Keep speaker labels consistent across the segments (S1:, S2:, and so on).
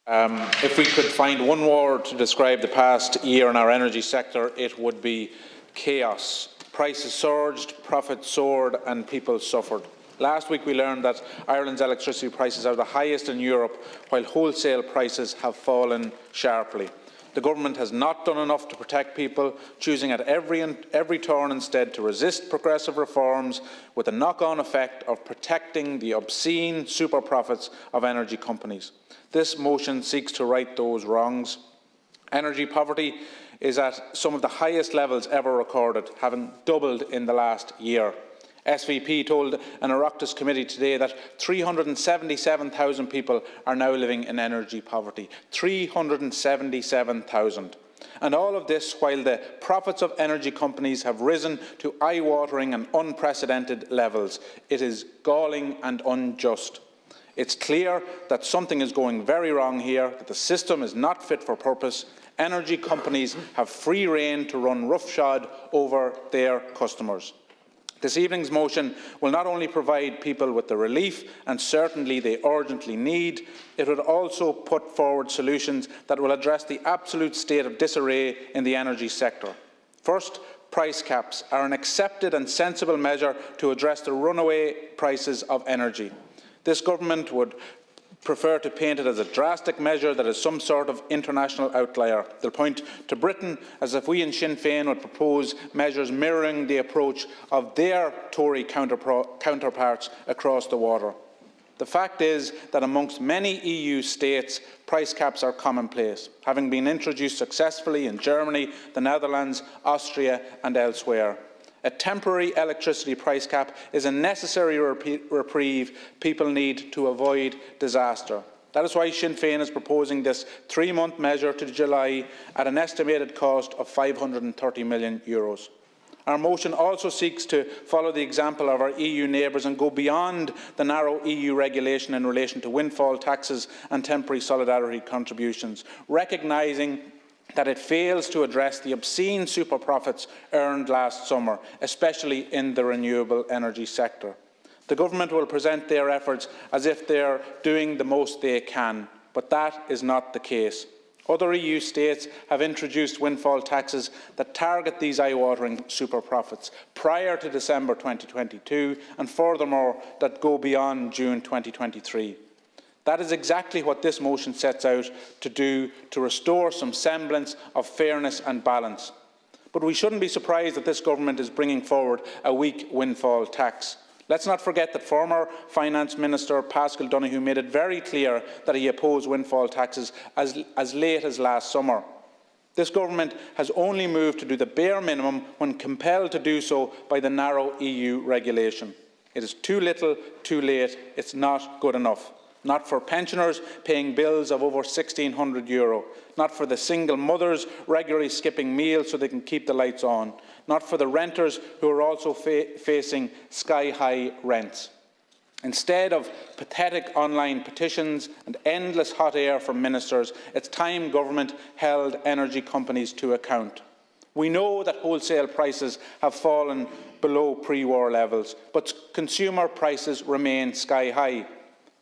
S1: If we could find one word to describe the past year in our energy sector, it would be chaos. Prices surged, profits soared and people suffered. Last week we learned that Ireland's electricity prices are the highest in Europe, while wholesale prices have fallen sharply. The government has not done enough to protect people, choosing at every turn instead to resist progressive reforms with the knock-on effect of protecting the obscene super profits of energy companies. This motion seeks to right those wrongs. Energy poverty is at some of the highest levels ever recorded, having doubled in the last year. SVP told an Oireachtas committee today that 377,000 people are now living in energy poverty. 377,000. And all of this while the profits of energy companies have risen to eye-watering and unprecedented levels. It is galling and unjust. It's clear that something is going very wrong here, that the system is not fit for purpose. Energy companies have free rein to run roughshod over their customers. This evening's motion will not only provide people with the relief and certainty they urgently need, it would also put forward solutions that will address the absolute state of disarray in the energy sector. First, price caps are an accepted and sensible measure to address the runaway prices of energy. This government would prefer to paint it as a drastic measure that is some sort of international outlier. They'll point to Britain as if we in Sinn Féin would propose measures mirroring the approach of their Tory counterparts across the water. The fact is that amongst many EU states, price caps are commonplace, having been introduced successfully in Germany, the Netherlands, Austria and elsewhere. A temporary electricity price cap is a necessary reprieve people need to avoid disaster. That is why Sinn Féin is proposing this 3-month measure to July at an estimated cost of €530 million. Our motion also seeks to follow the example of our EU neighbours and go beyond the narrow EU regulation in relation to windfall taxes and temporary solidarity contributions, recognising that it fails to address the obscene super profits earned last summer, especially in the renewable energy sector. The government will present their efforts as if they are doing the most they can, but that is not the case. Other EU states have introduced windfall taxes that target these eye-watering super profits prior to December 2022 and furthermore that go beyond June 2023. That is exactly what this motion sets out to do, to restore some semblance of fairness and balance. But we shouldn't be surprised that this government is bringing forward a weak windfall tax. Let's not forget that former Finance Minister Paschal Donohoe made it very clear that he opposed windfall taxes as late as last summer. This government has only moved to do the bare minimum when compelled to do so by the narrow EU regulation. It is too little, too late. It's not good enough. Not for pensioners paying bills of over €1,600, not for the single mothers regularly skipping meals so they can keep the lights on, not for the renters who are also facing sky-high rents. Instead of pathetic online petitions and endless hot air from ministers, it's time government held energy companies to account. We know that wholesale prices have fallen below pre-war levels, but consumer prices remain sky-high.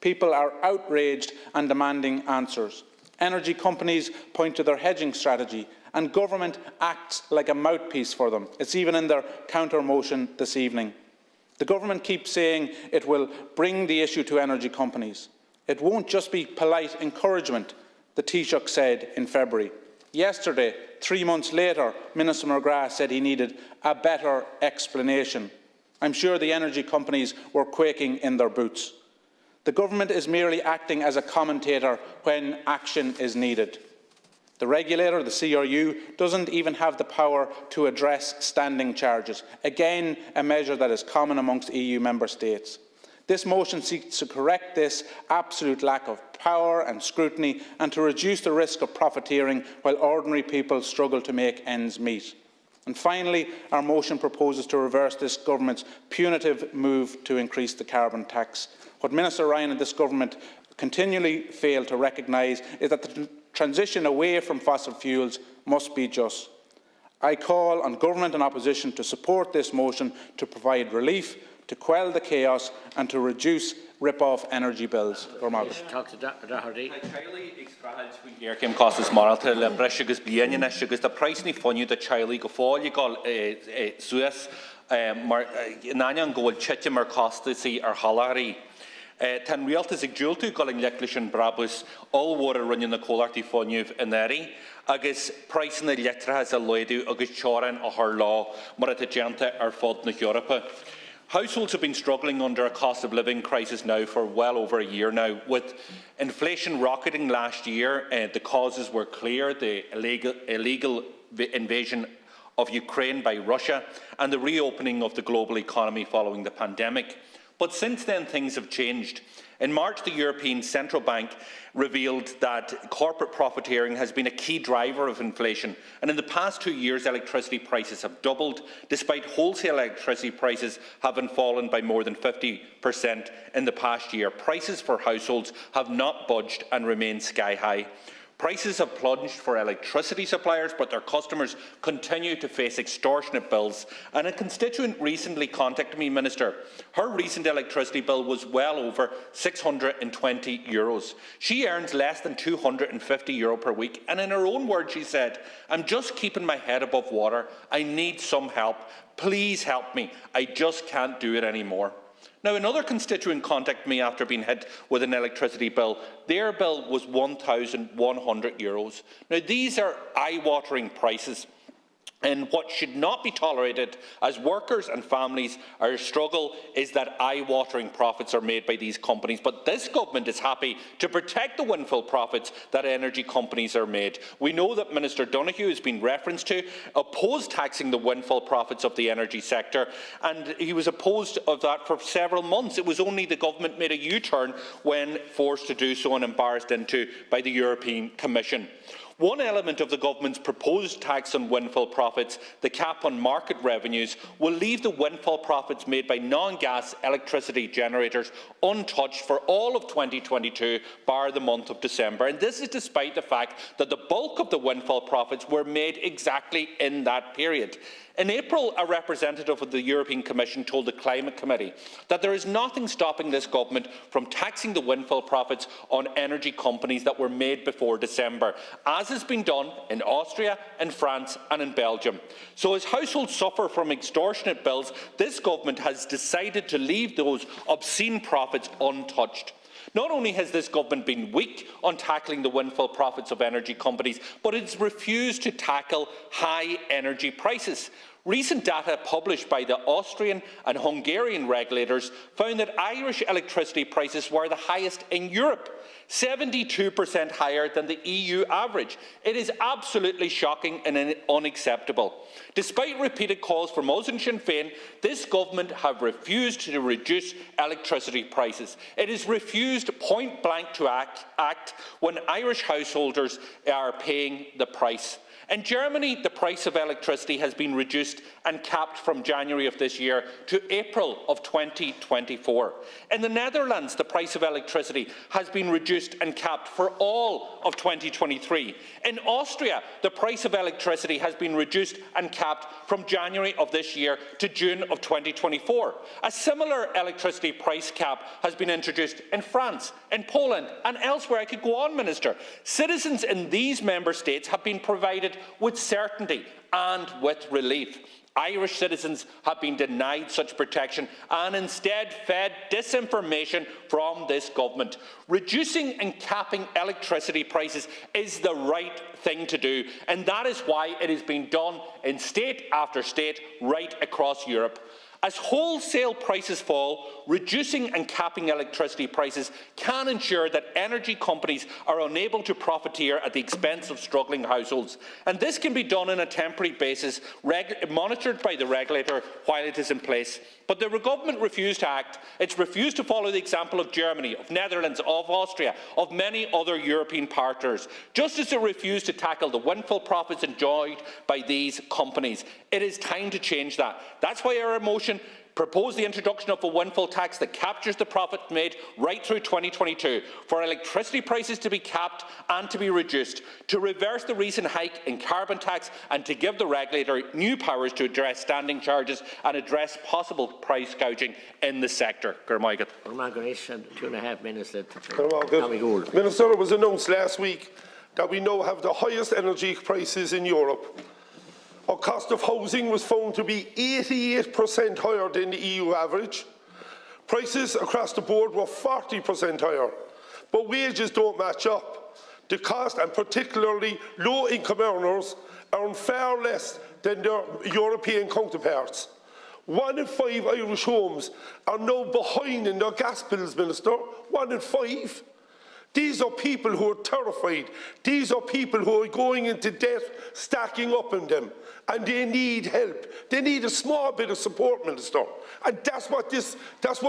S1: People are outraged and demanding answers. Energy companies point to their hedging strategy, and government acts like a mouthpiece for them. It's even in their counter-motion this evening. The government keeps saying it will bring the issue to energy companies. It won't just be polite encouragement, the Taoiseach said in February. Yesterday, 3 months later, Minister McGrath said he needed a better explanation. I'm sure the energy companies were quaking in their boots. The government is merely acting as a commentator when action is needed. The regulator, the CRU, doesn't even have the power to address standing charges, again a measure that is common amongst EU member states. This motion seeks to correct this absolute lack of power and scrutiny and to reduce the risk of profiteering while ordinary people struggle to make ends meet. And finally, our motion proposes to reverse this government's punitive move to increase the carbon tax. What Minister Ryan and this government continually fail to recognise is that the transition away from fossil fuels must be just. I call on government and opposition to support this motion to provide relief to quell the chaos and to reduce rip-off energy bills.
S2: Cem costas maralta le breisigus bliana agus the price ni fonniu the chaili go fáil gal Suez mar nanian goil chete mar costa si ar halari. Tan realtas ag dúiltu galing leiclishin brabus all water running the colarty fonniu in eri agus price na letra has a loidu agus choran a her law mar at agenta ar fod na Europa. Households have been struggling under a cost of living crisis now for well over a year now. With inflation rocketing last year, the causes were clear: the illegal invasion of Ukraine by Russia and the reopening of the global economy following the pandemic. But since then, things have changed. In March, the European Central Bank revealed that corporate profiteering has been a key driver of inflation, and in the past 2 years electricity prices have doubled, despite wholesale electricity prices having fallen by more than 50% in the past year. Prices for households have not budged and remain sky high. Prices have plunged for electricity suppliers, but their customers continue to face extortionate bills. And a constituent recently contacted me, Minister. Her recent electricity bill was well over €620. She earns less than €250 per week, and in her own words she said, "I'm just keeping my head above water. I need some help. Please help me. I just can't do it anymore." Now, another constituent contacted me after being hit with an electricity bill. Their bill was €1,100. Now, these are eye-watering prices, and what should not be tolerated as workers and families are struggle is that eye-watering profits are made by these companies. But this government is happy to protect the windfall profits that energy companies are made. We know that Minister Donoghue has been referenced to oppose taxing the windfall profits of the energy sector, and he was opposed of that for several months. It was only the government made a U-turn when forced to do so and embarrassed into by the European Commission. One element of the government's proposed tax on windfall profits, the cap on market revenues, will leave the windfall profits made by non-gas electricity generators untouched for all of 2022, bar the month of December. And this is despite the fact that the bulk of the windfall profits were made exactly in that period. In April, a representative of the European Commission told the Climate Committee that there is nothing stopping this government from taxing the windfall profits on energy companies that were made before December, as has been done in Austria, in France and in Belgium. So as households suffer from extortionate bills, this government has decided to leave those obscene profits untouched. Not only has this government been weak on tackling the windfall profits of energy companies, but it's refused to tackle high energy prices. Recent data published by the Austrian and Hungarian regulators found that Irish electricity prices were the highest in Europe, 72% higher than the EU average. It is absolutely shocking and unacceptable. Despite repeated calls from us and Sinn Féin, this government have refused to reduce electricity prices. It has refused point blank to act when Irish householders are paying the price. In Germany, the price of electricity has been reduced and capped from January of this year to April of 2024. In the Netherlands, the price of electricity has been reduced and capped for all of 2023. In Austria, the price of electricity has been reduced and capped from January of this year to June of 2024. A similar electricity price cap has been introduced in France, in Poland and elsewhere. I could go on, Minister. Citizens in these member states have been provided with certainty and with relief. Irish citizens have been denied such protection and instead fed disinformation from this government. Reducing and capping electricity prices is the right thing to do, and that is why it has been done in state after state right across Europe. As wholesale prices fall, reducing and capping electricity prices can ensure that energy companies are unable to profiteer at the expense of struggling households. And this can be done on a temporary basis, monitored by the regulator while it is in place. But the government refused to act. It's refused to follow the example of Germany, of Netherlands, of Austria, of many other European partners, just as it refused to tackle the windfall profits enjoyed by these companies. It is time to change that. That's why our motion Propose the introduction of a windfall tax that captures the profit made right through 2022, for electricity prices to be capped and to be reduced, to reverse the recent hike in carbon tax and to give the regulator new powers to address standing charges and address possible price gouging in the sector. Minister,
S3: it was announced last week that we now have the highest energy prices in Europe. Our cost of housing was found to be 88% higher than the EU average. Prices across the board were 40% higher, but wages don't match up. The cost, and particularly low-income earners, earn far less than their European counterparts. 1 in 5 Irish homes are now behind in their gas bills, Minister. 1 in 5. These are people who are terrified. These are people who are going into debt, stacking up on them, and they need help. They need a small bit of support, Minister. And that's what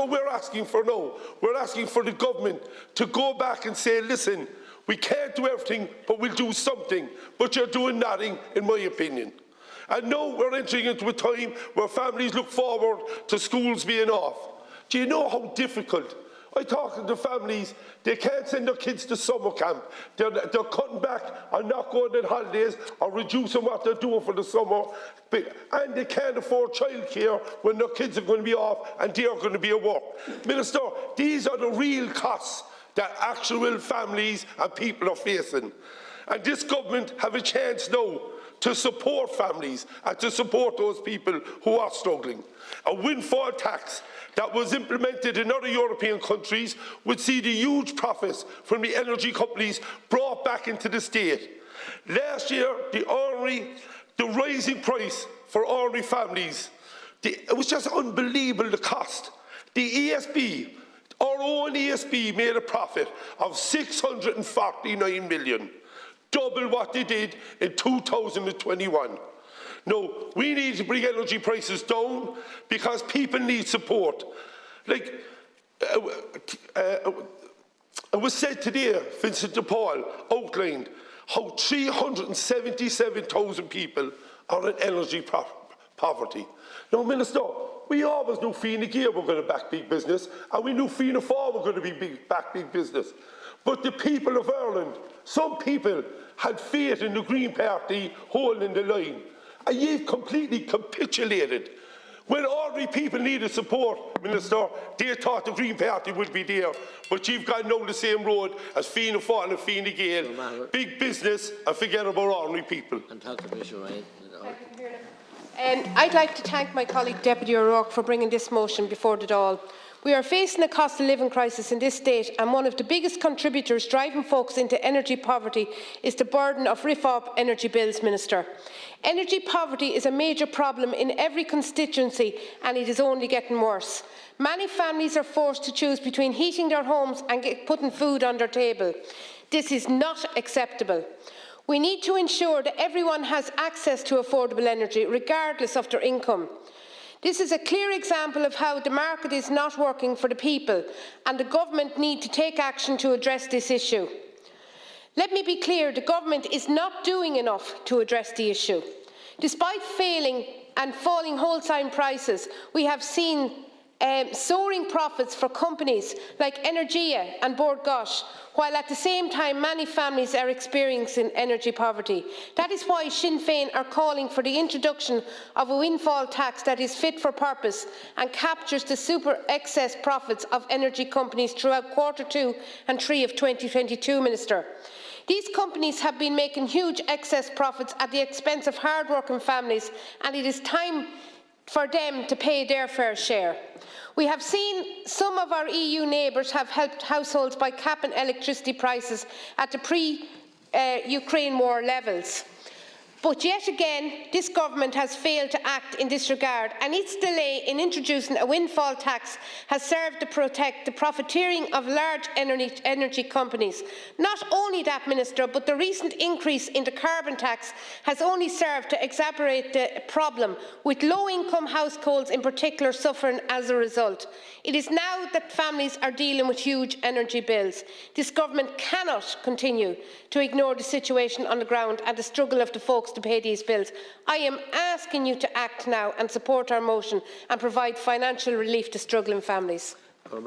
S3: we're asking for now. We're asking for the government to go back and say, listen, we can't do everything, but we'll do something. But you're doing nothing, in my opinion. And now we're entering into a time where families look forward to schools being off. Do you know how difficult? I talk to the families, they can't send their kids to summer camp. They're cutting back on not going on holidays or reducing what they're doing for the summer. And they can't afford childcare when their kids are going to be off and they are going to be at work. Minister, these are the real costs that actual families and people are facing. And this government have a chance now to support families and to support those people who are struggling. A windfall tax that was implemented in other European countries would see the huge profits from the energy companies brought back into the state. Last year, the rising price for ordinary families, it was just unbelievable, the cost. The ESB, our own ESB, made a profit of 649 million, double what they did in 2021. No, we need to bring energy prices down because people need support. Like, it was said today, Vincent de Paul outlined how 377,000 people are in energy poverty. Now, Minister, we always knew Fianna Gael were going to back big business, and we knew Fianna Fáil were going to back big business. But the people of Ireland, some people had faith in the Green Party holding the line. And you've completely capitulated. When ordinary people needed support, Minister, they thought the Green Party would be there. But you've gone down the same road as Fianna Fáil and Fianna Gael. Big business and forget about ordinary people.
S4: I'd like to thank my colleague Deputy O'Rourke for bringing this motion before the Dáil. We are facing a cost of living crisis in this state, and one of the biggest contributors driving folks into energy poverty is the burden of rip-off energy bills, Minister. Energy poverty is a major problem in every constituency, and it is only getting worse. Many families are forced to choose between heating their homes and putting food on their table. This is not acceptable. We need to ensure that everyone has access to affordable energy, regardless of their income. This is a clear example of how the market is not working for the people, and the government need to take action to address this issue. Let me be clear, the government is not doing enough to address the issue. Despite failing and falling wholesale prices, we have seen soaring profits for companies like 𝐦𝐮𝐬𝐭 and Bord Gáis, while at the same time many families are experiencing energy poverty. That is why Sinn Féin are calling for the introduction of a windfall tax that is fit for purpose and captures the super excess profits of energy companies throughout Q2 and 3 of 2022, Minister. These companies have been making huge excess profits at the expense of hard-working families, and it is time for them to pay their fair share. We have seen some of our EU neighbours have helped households by capping electricity prices at the pre-Ukraine war levels. But yet again, this government has failed to act in this regard, and its delay in introducing a windfall tax has served to protect the profiteering of large energy companies. Not only that, Minister, but the recent increase in the carbon tax has only served to exacerbate the problem, with low-income households in particular suffering as a result. It is now that families are dealing with huge energy bills. This government cannot continue to ignore the situation on the ground and the struggle of the folk folks to pay these bills. I am asking you to act now and support our motion and provide financial relief to struggling families.
S5: In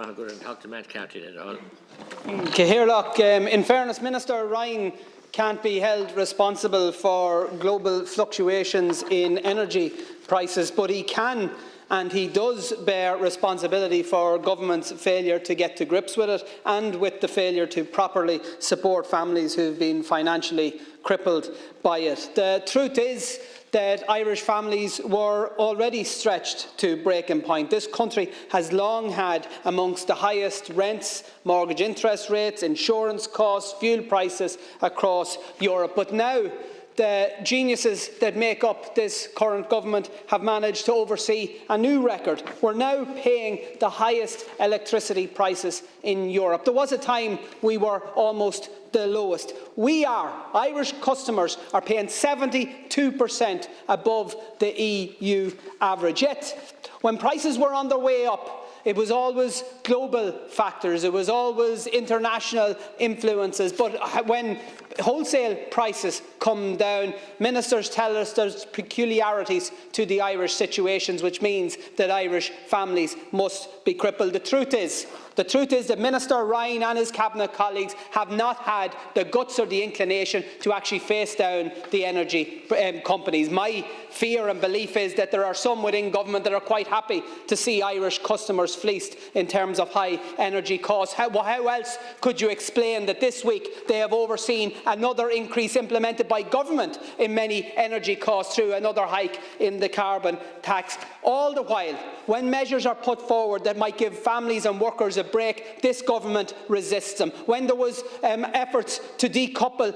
S5: fairness, Minister Ryan can't be held responsible for global fluctuations in energy prices, but he can and he does bear responsibility for government's failure to get to grips with it and with the failure to properly support families who have been financially crippled by it. The truth is that Irish families were already stretched to breaking point. This country has long had amongst the highest rents, mortgage interest rates, insurance costs, fuel prices across Europe. But now the geniuses that make up this current government have managed to oversee a new record. We're now paying the highest electricity prices in Europe. There was a time we were almost the lowest. Irish customers are paying 72% above the EU average. Yet, when prices were on their way up, it was always global factors, it was always international influences. But when wholesale prices come down, ministers tell us there's peculiarities to the Irish situations, which means that Irish families must be crippled. The truth is that Minister Ryan and his cabinet colleagues have not had the guts or the inclination to actually face down the energy companies. My fear and belief is that there are some within government that are quite happy to see Irish customers fleeced in terms of high energy costs. How else could you explain that this week they have overseen another increase implemented by government in many energy costs through another hike in the carbon tax? All the while, when measures are put forward that might give families and workers a break, this government resists them. When there was efforts to decouple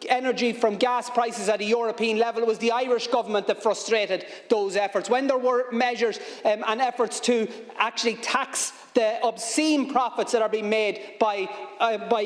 S5: energy from gas prices at a European level, it was the Irish government that frustrated those efforts. When there were measures and efforts to actually tax the obscene profits that are being made by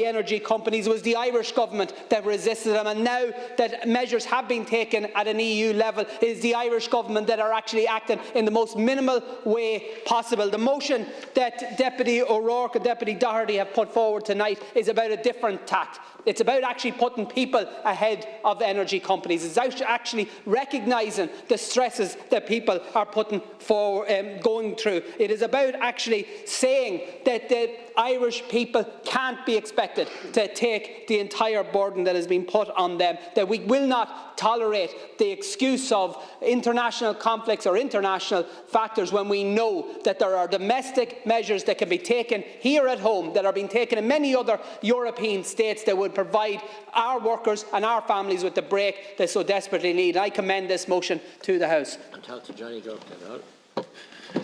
S5: energy companies, it was the Irish government that resisted them. And now that measures have been taken at an EU level, it is the Irish government that are actually acting in the most minimal way possible. The motion that Deputy O'Rourke and Deputy Doherty have put forward tonight is about a different tact. It's about actually putting people ahead of energy companies. It's actually recognising the stresses that people are putting forward, going through. It is about actually saying that the Irish people can't be expected to take the entire burden that has been put on them, that we will not tolerate the excuse of international conflicts or international factors when we know that there are domestic measures that can be taken here at home, that are being taken in many other European states, that would provide our workers and our families with the break they so desperately need. I commend this motion to the House.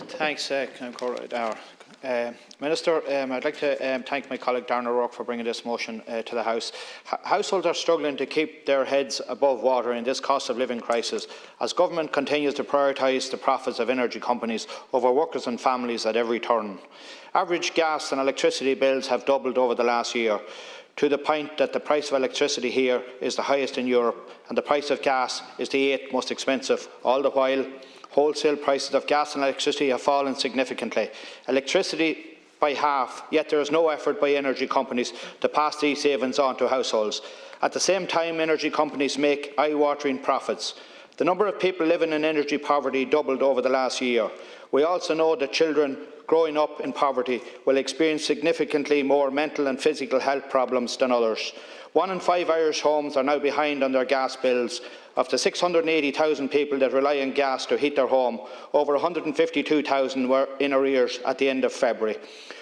S6: Thanks, Minister, I'd like to thank my colleague Darren O'Rourke for bringing this motion to the House. Households are struggling to keep their heads above water in this cost of living crisis as government continues to prioritise the profits of energy companies over workers and families at every turn. Average gas and electricity bills have doubled over the last year, to the point that the price of electricity here is the highest in Europe and the price of gas is the 8th most expensive. All the while, wholesale prices of gas and electricity have fallen significantly. Electricity by half, yet there is no effort by energy companies to pass these savings on to households. At the same time, energy companies make eye-watering profits. The number of people living in energy poverty doubled over the last year. We also know that children growing up in poverty will experience significantly more mental and physical health problems than others. 1 in 5 Irish homes are now behind on their gas bills. Of the 680,000 people that rely on gas to heat their home, over 152,000 were in arrears at the end of February.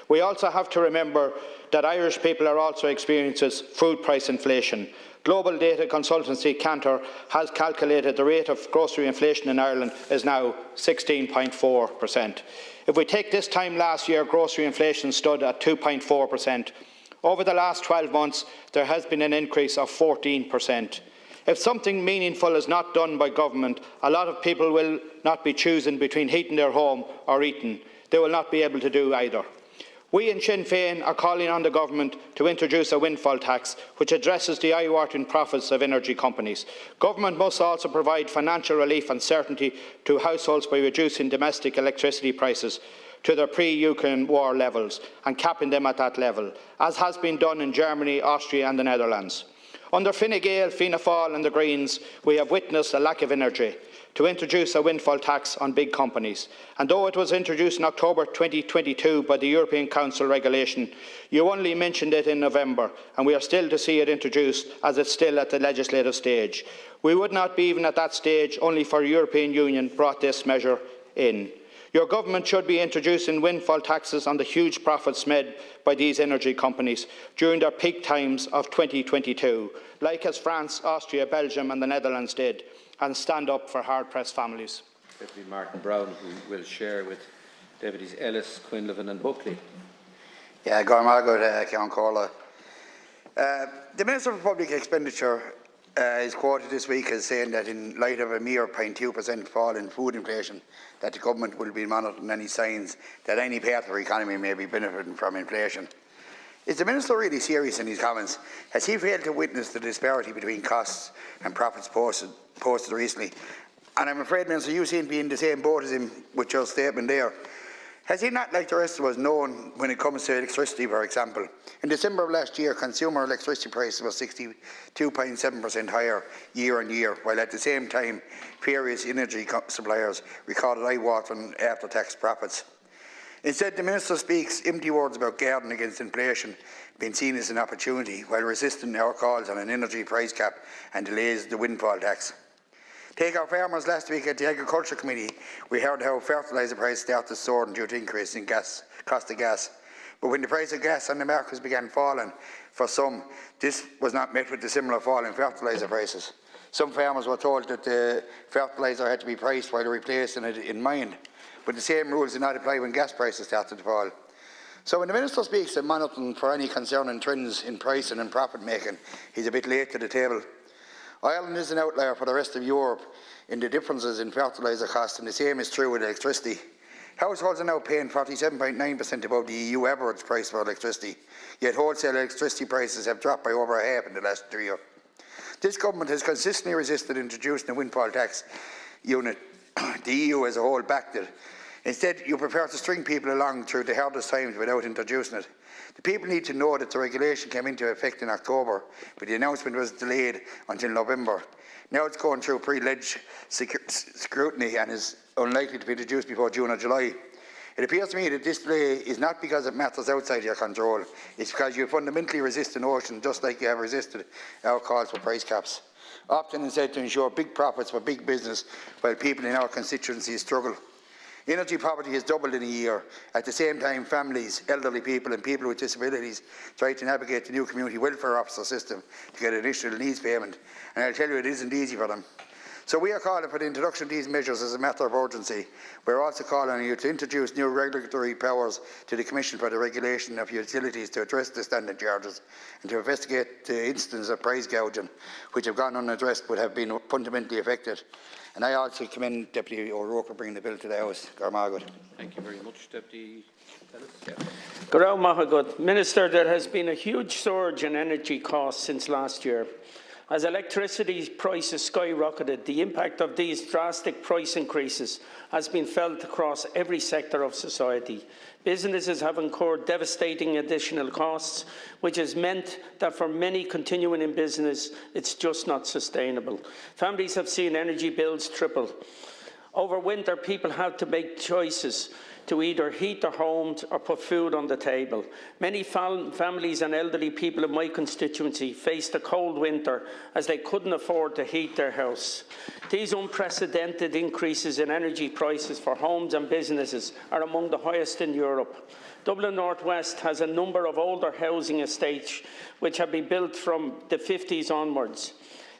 S6: We also have to remember that Irish people are also experiencing food price inflation. Global data consultancy Cantor has calculated the rate of grocery inflation in Ireland is now 16.4%. If we take this time last year, grocery inflation stood at 2.4%. Over the last 12 months, there has been an increase of 14%. If something meaningful is not done by government, a lot of people will not be choosing between heating their home or eating. They will not be able to do either. We in Sinn Féin are calling on the government to introduce a windfall tax which addresses the eye-watering profits of energy companies. Government must also provide financial relief and certainty to households by reducing domestic electricity prices to their pre-Ukraine war levels and capping them at that level, as has been done in Germany, Austria and the Netherlands. Under Fine Gael, Fianna Fáil and the Greens, we have witnessed a lack of energy to introduce a windfall tax on big companies. And though it was introduced in October 2022 by the European Council regulation, you only mentioned it in November, and we are still to see it introduced as it's still at the legislative stage. We would not be even at that stage only for the European Union brought this measure in. Your government should be introducing windfall taxes on the huge profits made by these energy companies during their peak times of 2022, like as France, Austria, Belgium and the Netherlands did, and stand up for hard-pressed families.
S7: Deputy Martin Brown, who will share with Deputies Ellis, Quinlivan and Buckley.
S8: Yeah, 𝐦𝐮𝐬𝐭. The Minister for Public Expenditure is quoted this week as saying that in light of a mere 0.2% fall in food inflation, that the government will be monitoring any signs that any part of our economy may be benefiting from inflation. Is the Minister really serious in his comments? Has he failed to witness the disparity between costs and profits posted recently? And I'm afraid, Minister, you seem to be in the same boat as him with your statement there. Has he not, like the rest of us, known when it comes to electricity, for example? In December of last year, consumer electricity prices were 62.7% higher year on year, while at the same time, various energy suppliers recorded eye-watering after-tax profits. Instead, the Minister speaks empty words about guarding against inflation being seen as an opportunity, while resisting our calls on an energy price cap and delays the windfall tax. Take our farmers last week at the Agriculture Committee. We heard how fertiliser prices started soaring due to increase in cost of gas. But when the price of gas on the markets began falling, for some, this was not met with a similar fall in fertiliser prices. Some farmers were told that the fertiliser had to be priced while replacing it in mind, but the same rules did not apply when gas prices started to fall. So when the Minister speaks of monitoring for any concerning trends in pricing and profit making, he's a bit late to the table. Ireland is an outlier for the rest of Europe in the differences in fertiliser costs, and the same is true with electricity. Households are now paying 47.9% above the EU average price for electricity, yet wholesale electricity prices have dropped by over half in the last 3 years. This government has consistently resisted introducing a windfall tax unit. The EU as a whole backed it. Instead, you prefer to string people along through the hardest times without introducing it. The people need to know that the regulation came into effect in October, but the announcement was delayed until November. Now it's going through pre-ledge scrutiny and is unlikely to be introduced before June or July. It appears to me that this delay is not because it matters outside your control. It's because you fundamentally resist the notion, just like you have resisted our calls for price caps. Often instead to ensure big profits for big business while people in our constituencies struggle. Energy poverty has doubled in a year. At the same time, families, elderly people and people with disabilities try to navigate the new community welfare officer system to get an initial needs payment. And I'll tell you, it isn't easy for them. So we are calling for the introduction of these measures as a matter of urgency. We're also calling on you to introduce new regulatory powers to the Commission for the Regulation of Utilities to address the standing charges and to investigate the instances of price gouging which have gone unaddressed but have been fundamentally affected. And I also commend Deputy O'Rourke for bringing the bill to the House.
S7: Thank you very much, Deputy
S9: 𝐻 Minister, there has been a huge surge in energy costs since last year. As electricity prices skyrocketed, the impact of these drastic price increases has been felt across every sector of society. Businesses have incurred devastating additional costs, which has meant that for many continuing in business, it's just not sustainable. Families have seen energy bills triple. Over winter, people had to make choices to either heat their homes or put food on the table. Many families and elderly people in my constituency faced a cold winter as they couldn't afford to heat their house. These unprecedented increases in energy prices for homes and businesses are among the highest in Europe. Dublin North West has a number of older housing estates which have been built from the 50s onwards.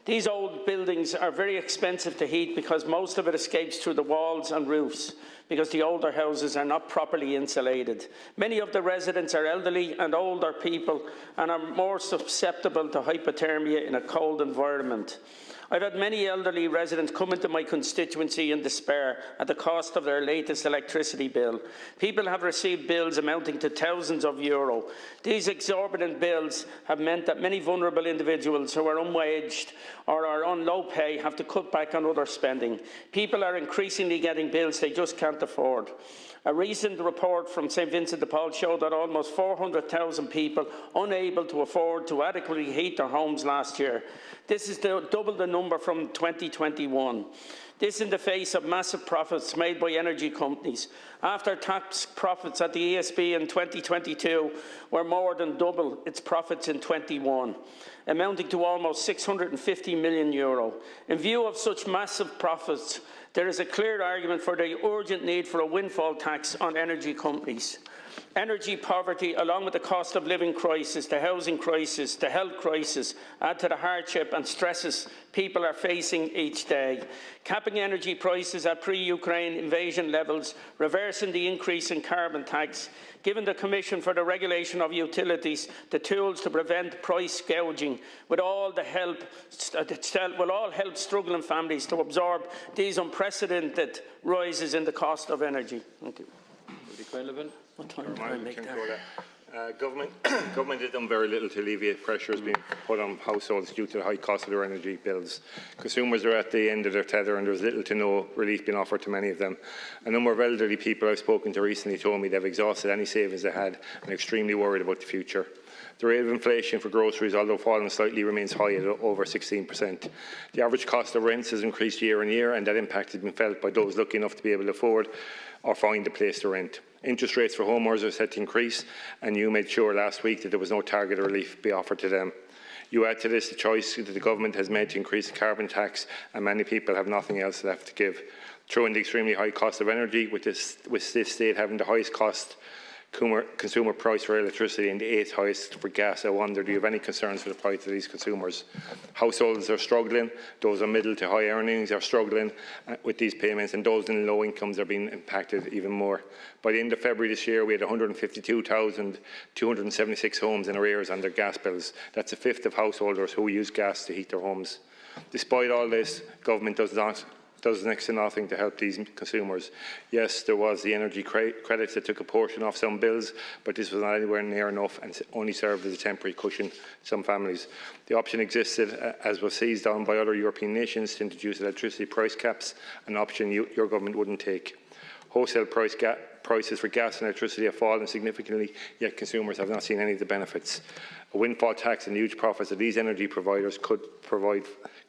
S9: These old buildings are very expensive to heat because most of it escapes through the walls and roofs, because the older houses are not properly insulated. Many of the residents are elderly and older people and are more susceptible to hypothermia in a cold environment. I've had many elderly residents come into my constituency in despair at the cost of their latest electricity bill. People have received bills amounting to thousands of euro. These exorbitant bills have meant that many vulnerable individuals who are unwaged or are on low pay have to cut back on other spending. People are increasingly getting bills they just can't afford. A recent report from St Vincent de Paul showed that almost 400,000 people unable to afford to adequately heat their homes last year. This is double the number from 2021. This in the face of massive profits made by energy companies. After-tax profits at the ESB in 2022 were more than double its profits in 21, amounting to almost €650 million. In view of such massive profits, there is a clear argument for the urgent need for a windfall tax on energy companies. Energy poverty, along with the cost of living crisis, the housing crisis, the health crisis, add to the hardship and stresses people are facing each day. Capping energy prices at pre-Ukraine invasion levels, reversing the increase in carbon tax, giving the Commission for the Regulation of Utilities the tools to prevent price gouging will all help struggling families to absorb these unprecedented rises in the cost of energy. Thank you. What time did I make that?
S10: Government has done very little to alleviate pressures being put on households due to the high cost of their energy bills. Consumers are at the end of their tether and there is little to no relief being offered to many of them. A number of elderly people I've spoken to recently told me they've exhausted any savings they had and are extremely worried about the future. The rate of inflation for groceries, although falling slightly, remains high at over 16%. The average cost of rents has increased year on year, and that impact has been felt by those lucky enough to be able to afford or find a place to rent. Interest rates for homeowners are set to increase, and you made sure last week that there was no targeted relief be offered to them. You add to this the choice that the government has made to increase the carbon tax, and many people have nothing else left to give. Throw in the extremely high cost of energy, with this state having the highest cost consumer price for electricity and the 8th highest for gas. I wonder, do you have any concerns for the price of these consumers? Households are struggling, those on middle to high earnings are struggling with these payments, and those in low incomes are being impacted even more. By the end of February this year, we had 152,276 homes in arrears on their gas bills. That's a fifth of householders who use gas to heat their homes. Despite all this, government does next to nothing to help these consumers. Yes, there was the energy credits that took a portion off some bills, but this was not anywhere near enough and only served as a temporary cushion to some families. The option existed, as was seized on by other European nations, to introduce electricity price caps, an option your government wouldn't take. Wholesale prices for gas and electricity have fallen significantly, yet consumers have not seen any of the benefits. A windfall tax and huge profits that these energy providers could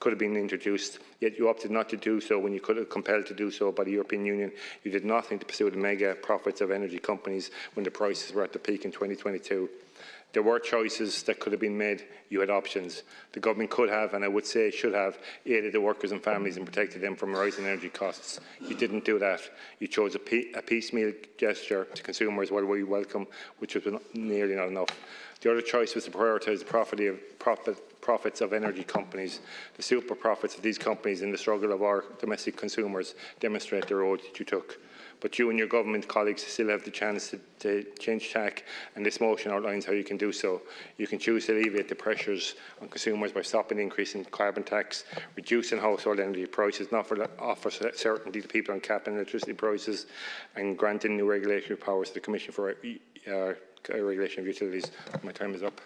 S10: have been introduced, yet you opted not to do so when you could have compelled to do so by the European Union. You did nothing to pursue the mega profits of energy companies when the prices were at the peak in 2022. There were choices that could have been made. You had options. The government could have, and I would say should have, aided the workers and families and protected them from rising energy costs. You didn't do that. You chose a piecemeal gesture to consumers, while we welcome, which was nearly not enough. The other choice was to prioritise the profits of energy companies. The super profits of these companies in the struggle of our domestic consumers demonstrate the road that you took. But you and your government colleagues still have the chance to change tack, and this motion outlines how you can do so. You can choose to alleviate the pressures on consumers by stopping the increase in carbon tax, reducing household energy prices, and offer certainty to people on capping electricity prices, and granting new regulatory powers to the Commission for Regulation of Utilities. My time is up.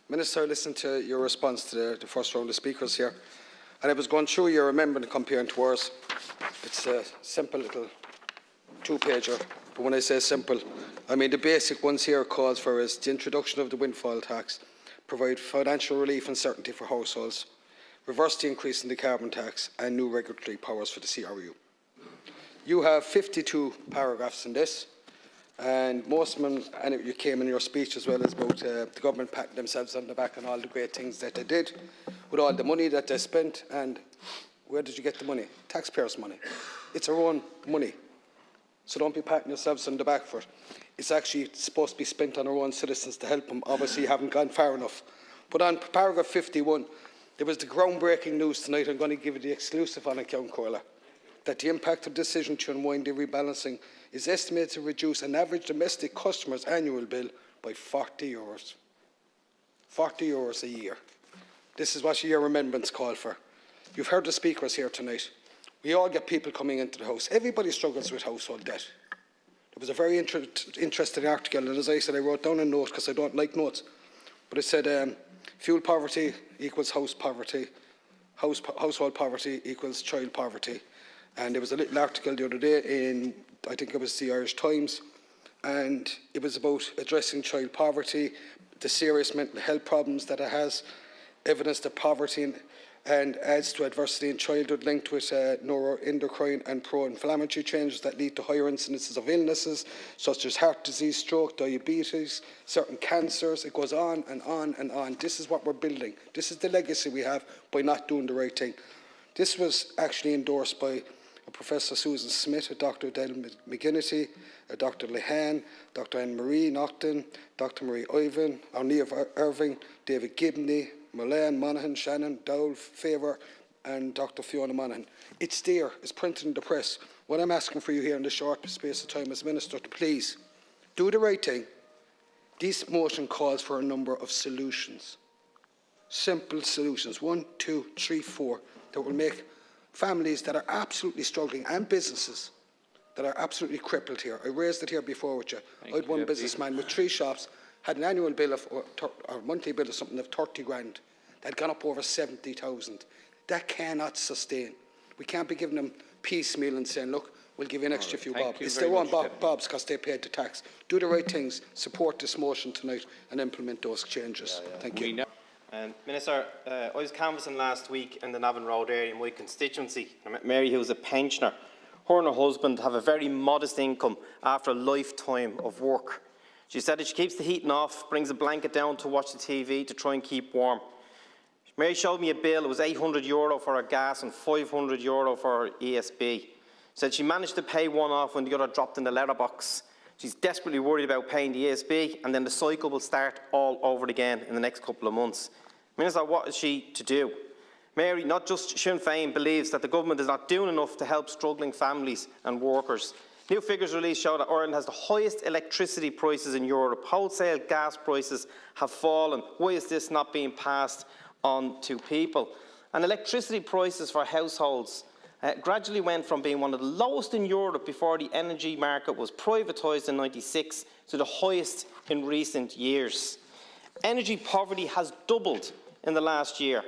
S11: Minister, I listened to your response to the first round of speakers here, and I was going through your amendment comparing to ours. It's a simple little two-pager, but when I say simple, I mean the basic ones here calls for is the introduction of the windfall tax, provide financial relief and certainty for households, reverse the increase in the carbon tax, and new regulatory powers for the CRU. You have 52 paragraphs in this, and most of them, and you came in your speech as well, as about the government patting themselves on the back and all the great things that they did with all the money that they spent. And where did you get the money? Taxpayers' money. It's our own money. So don't be patting yourselves on the back for it. It's actually supposed to be spent on our own citizens to help them. Obviously, you haven't gone far enough. But on paragraph 51, there was the groundbreaking news tonight. I'm going to give you the exclusive on it, Count Corla, that the impact of the decision to unwind the rebalancing is estimated to reduce an average domestic customer's annual bill by €40. €40 a year. This is what your remembrance called for. You've heard the speakers here tonight. We all get people coming into the house. Everybody struggles with household debt. There was a very interesting article, and as I said, I wrote down a note because I don't like notes. But it said fuel poverty equals house poverty, household poverty equals child poverty. And there was a little article the other day in, I think it was the Irish Times, and it was about addressing child poverty, the serious mental health problems that it has, evidence that poverty and adds to adversity in childhood linked with neuroendocrine and pro-inflammatory changes that lead to higher incidences of illnesses such as heart disease, stroke, diabetes, certain cancers. It goes on and on and on. This is what we're building. This is the legacy we have by not doing the right thing. This was actually endorsed by Professor Susan Smith, Dr. Dáil McGuinnity, Dr. Lehane, Dr. Anne-Marie Naughton, Dr. Marie Ivan, Arnea Irving, David Gibney, Mullane, Monaghan, Shannon, Dáil, Favour, and Dr. Fiona Monaghan. It's there, it's printed in the press. What I'm asking for you here in this short space of time as Minister to please do the right thing. This motion calls for a number of solutions. Simple solutions, 1, 2, 3, 4, that will make families that are absolutely struggling and businesses that are absolutely crippled here. I raised it here before with you. I had one businessman with 3 shops, had an annual bill of, or monthly bill of something of 30 grand. That had gone up over 70,000. That cannot sustain. We can't be giving them piecemeal and saying, look, we'll give you an extra few bob. It's their own bobs because they paid the tax. Do the right things, support this motion tonight and implement those changes. Thank you.
S12: Minister, I was canvassing last week in the Navan Road area in my constituency. I met Mary, who was a pensioner. Her and her husband have a very modest income after a lifetime of work. She said that she keeps the heating off, brings a blanket down to watch the TV to try and keep warm. Mary showed me a bill. It was €800 for her gas and €500 for her ESB. Said she managed to pay one off when the other dropped in the letterbox. She's desperately worried about paying the ESB, and then the cycle will start all over again in the next couple of months. Minister, what is she to do? Mary, not just Sinn Féin, believes that the government is not doing enough to help struggling families and workers. New figures released show that Ireland has the highest electricity prices in Europe. Wholesale gas prices have fallen. Why is this not being passed on to people? And electricity prices for households gradually went from being one of the lowest in Europe before the energy market was privatised in '96 to the highest in recent years. Energy poverty has doubled in the last year.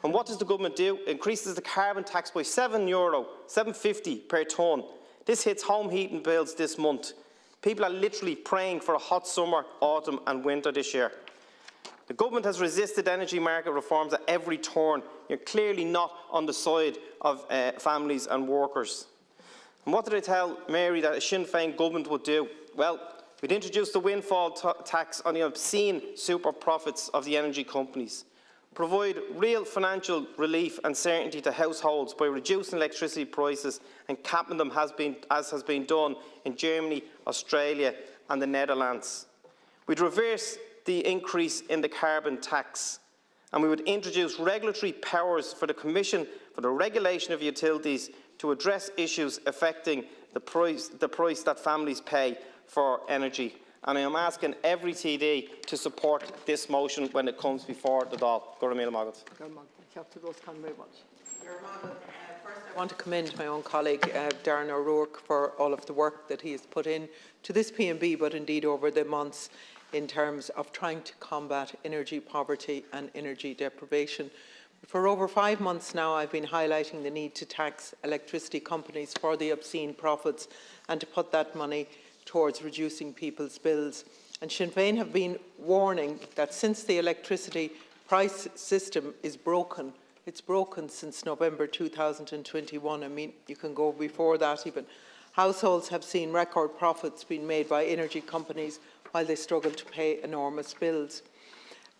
S12: And what does the government do? It increases the carbon tax by €7.50 per tonne. This hits home heating bills this month. People are literally praying for a hot summer, autumn and winter this year. The government has resisted energy market reforms at every turn. You're clearly not on the side of families and workers. And what did I tell Mary that a Sinn Féin government would do? Well, we'd introduce the windfall tax on the obscene super profits of the energy companies. Provide real financial relief and certainty to households by reducing electricity prices and capping them as has been done in Germany, Australia and the Netherlands. We'd reverse the increase in the carbon tax, and we would introduce regulatory powers for the Commission for the regulation of utilities to address issues affecting the price that families pay for energy. And I am asking every TD to support this motion when it comes before the Dáil.
S13: First, I want to commend my own colleague, Darren O'Rourke, for all of the work that he has put in to this PMB, but indeed over the months in terms of trying to combat energy poverty and energy deprivation. For over 5 months now, I've been highlighting the need to tax electricity companies for the obscene profits and to put that money towards reducing people's bills. And Sinn Féin have been warning that since the electricity price system is broken, it's broken since November 2021. I mean, you can go before that even. Households have seen record profits being made by energy companies while they struggle to pay enormous bills.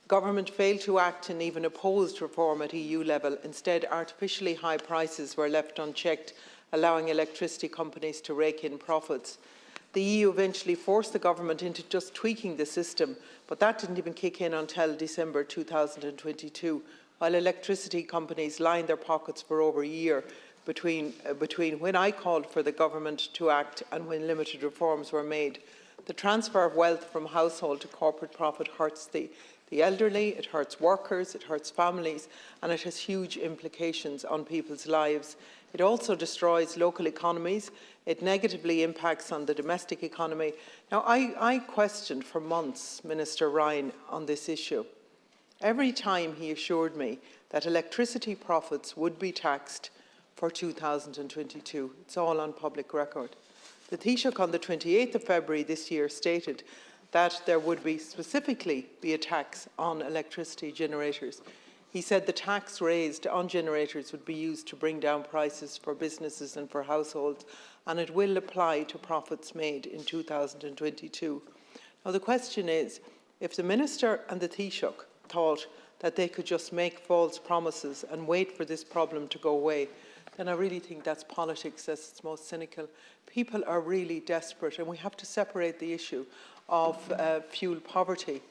S13: Government failed to act and even opposed reform at EU level. Instead, artificially high prices were left unchecked, allowing electricity companies to rake in profits. The EU eventually forced the government into just tweaking the system, but that didn't even kick in until December 2022, while electricity companies lined their pockets for over a year between when I called for the government to act and when limited reforms were made. The transfer of wealth from household to corporate profit hurts the the elderly, it hurts workers, it hurts families, and it has huge implications on people's lives. It also destroys local economies. It negatively impacts on the domestic economy. Now, I questioned for months Minister Ryan on this issue. Every time he assured me that electricity profits would be taxed for 2022. It's all on public record. The Taoiseach on the 28th of February this year stated that there would specifically be a tax on electricity generators. He said the tax raised on generators would be used to bring down prices for businesses and for households, and it will apply to profits made in 2022. Now the question is, if the Minister and the Taoiseach thought that they could just make false promises and wait for this problem to go away, then I really think that's politics at its most cynical. People are really desperate, and we have to separate the issue of fuel poverty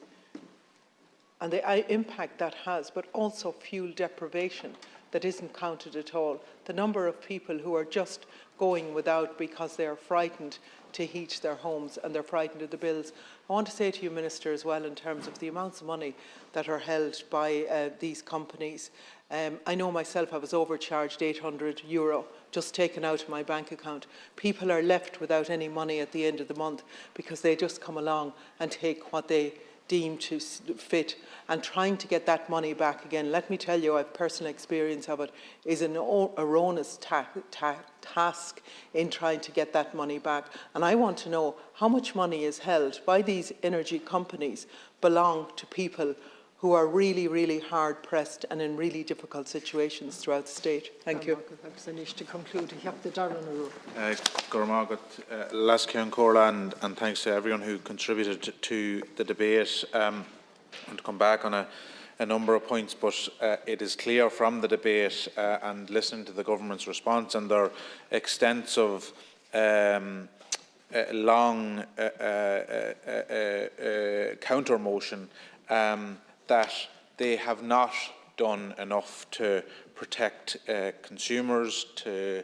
S13: and the impact that has, but also fuel deprivation that isn't counted at all. The number of people who are just going without because they are frightened to heat their homes and they're frightened of the bills. I want to say to you, Minister, as well, in terms of the amounts of money that are held by these companies. I know myself, I was overcharged €800 just taken out of my bank account. People are left without any money at the end of the month because they just come along and take what they deem to fit, and trying to get that money back again, let me tell you, I have personal experience of it, is an erroneous task in trying to get that money back. And I want to know how much money is held by these energy companies belong to people who are really, really hard-pressed and in really difficult situations throughout the state. Thank you.
S4: To conclude,
S1: and thanks to everyone who contributed to the debate. And to come back on a number of points, but it is clear from the debate and listening to the government's response and their extensive long counter motion that they have not done enough to protect consumers, to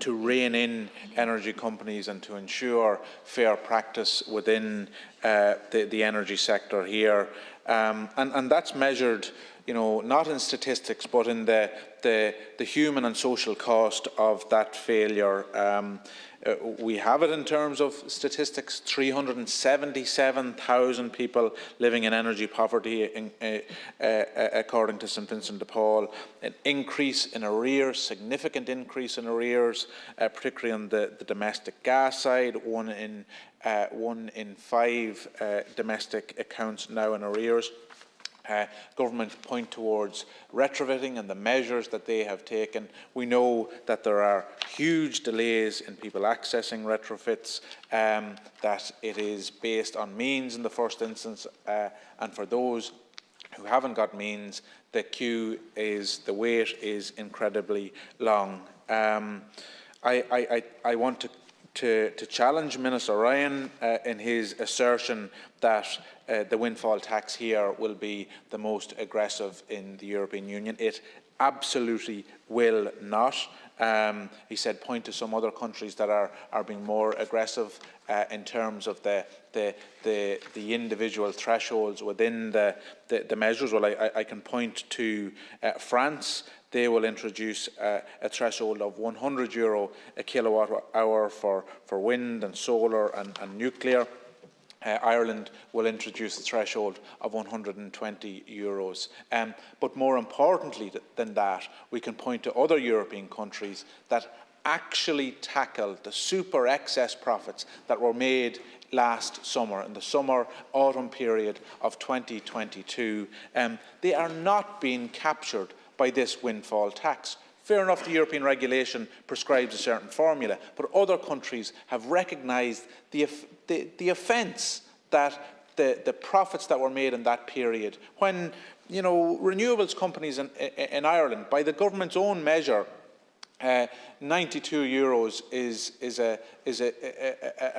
S1: rein in energy companies and to ensure fair practice within the energy sector here. And that's measured, not in statistics, but in the human and social cost of that failure. We have it in terms of statistics: 377,000 people living in energy poverty, according to St Vincent de Paul. An increase in arrears, significant increase in arrears, particularly on the domestic gas side. One in 5 domestic accounts now in arrears. Government point towards retrofitting and the measures that they have taken. We know that there are huge delays in people accessing retrofits, that it is based on means in the first instance, and for those who haven't got means, the wait is incredibly long. I want to challenge Minister Ryan in his assertion that the windfall tax here will be the most aggressive in the European Union. It absolutely will not. He said point to some other countries that are being more aggressive in terms of the individual thresholds within the measures. Well, I can point to France. They will introduce a threshold of €100 a kilowatt hour for wind and solar and nuclear. Ireland will introduce a threshold of €120. But more importantly than that, we can point to other European countries that actually tackle the super excess profits that were made last summer, in the summer-autumn period of 2022. They are not being captured by this windfall tax. Fair enough, the European regulation prescribes a certain formula, but other countries have recognised the offence that the profits that were made in that period, when renewables companies in Ireland, by the government's own measure, €92 is a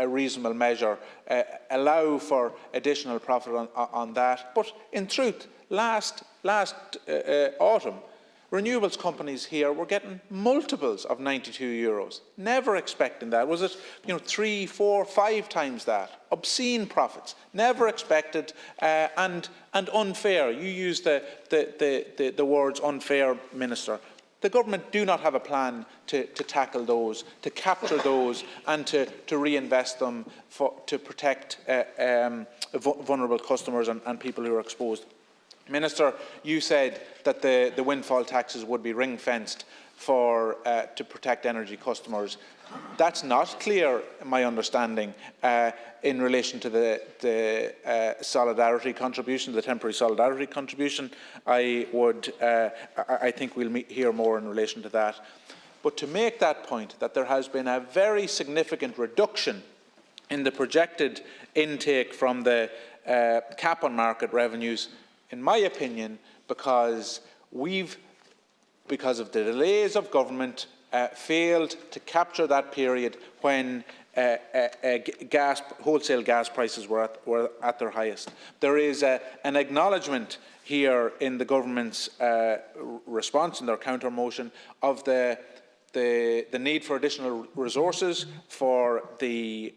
S1: reasonable measure, allow for additional profit on that. But in truth, last autumn, renewables companies here were getting multiples of €92. Never expecting that. Was it 3, 4, 5 times that? Obscene profits. Never expected and unfair. You used the words unfair, Minister. The government do not have a plan to tackle those, to capture those and to reinvest them to protect vulnerable customers and people who are exposed. Minister, you said that the windfall taxes would be ring-fenced to protect energy customers. That's not clear, my understanding, in relation to the solidarity contribution, the temporary solidarity contribution. I think we'll hear more in relation to that. But to make that point, that there has been a very significant reduction in the projected intake from the cap on market revenues, in my opinion, because of the delays of government, failed to capture that period when wholesale gas prices were at their highest. There is an acknowledgement here in the government's response, in their counter motion, of the need for additional resources for the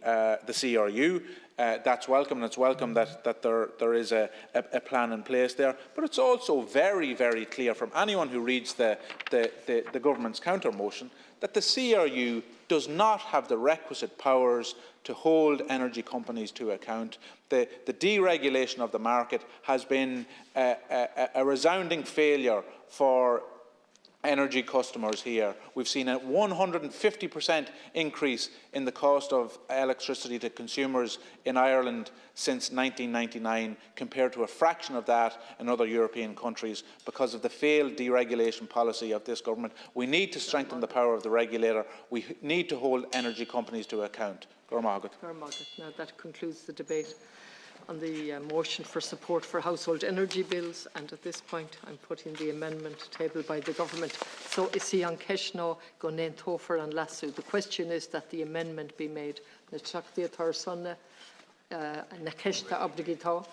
S1: CRU. That's welcome, and it's welcome that there is a plan in place there. But it's also very, very clear from anyone who reads the government's counter motion that the CRU does not have the requisite powers to hold energy companies to account. The deregulation of the market has been a resounding failure for energy customers here. We've seen a 150% increase in the cost of electricity to consumers in Ireland since 1999, compared to a fraction of that in other European countries, because of the failed deregulation policy of this government. We need to strengthen the power of the regulator. We need to hold energy companies to account.
S14: Now that concludes the debate on the motion for support for household energy bills, and at this point I'm putting the amendment tabled by the government. So 𝐻𝐮𝐬𝐭 𝐻𝐿 and lasú. The question is that the amendment be made. Na teachtaíotar sanna na ceiste obligatá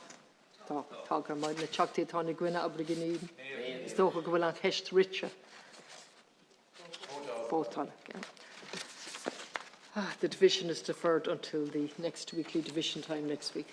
S14: tá gur maid na teachtaíotar na gcuine obliganí is dócha go bhfuil an ceist riche. The division is deferred until the next weekly division time next week.